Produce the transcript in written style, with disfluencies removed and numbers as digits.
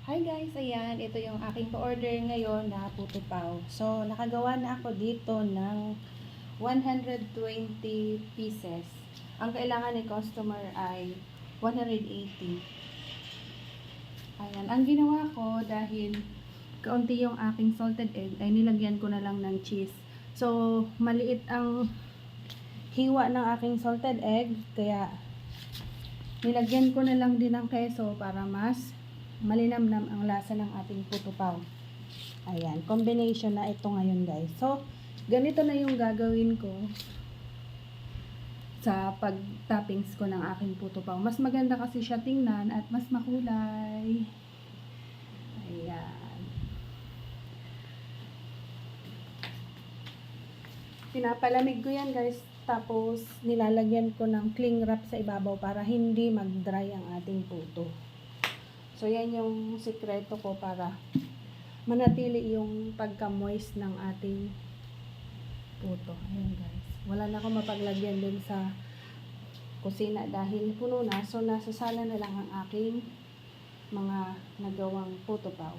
Hi guys, ayan, ito yung aking pa-order ngayon na puto pao. So, nakagawa na ako dito ng 120 pieces. Ang kailangan ni customer ay 180. Ayan, ang ginawa ko dahil kaunti yung aking salted egg, ay nilagyan ko na lang ng cheese. So, maliit ang hiwa ng aking salted egg, kaya nilagyan ko na lang din ng keso para mas malinamnam ang lasa ng ating puto pao. Ayan, combination na ito ngayon guys. So, ganito na yung gagawin ko sa pag-toppings ko ng aking puto pao. Mas maganda kasi siya tingnan at mas makulay. Ayan. Pinapalamig ko yan guys. Tapos, nilalagyan ko ng cling wrap sa ibabaw para hindi mag-dry ang ating puto. So, yan yung sikreto ko para manatili yung pagka-moist ng ating puto. Ayan guys. Wala na akong mapaglagyan din sa kusina dahil puno na. So, nasasala na lang ang aking mga nagawang puto pao.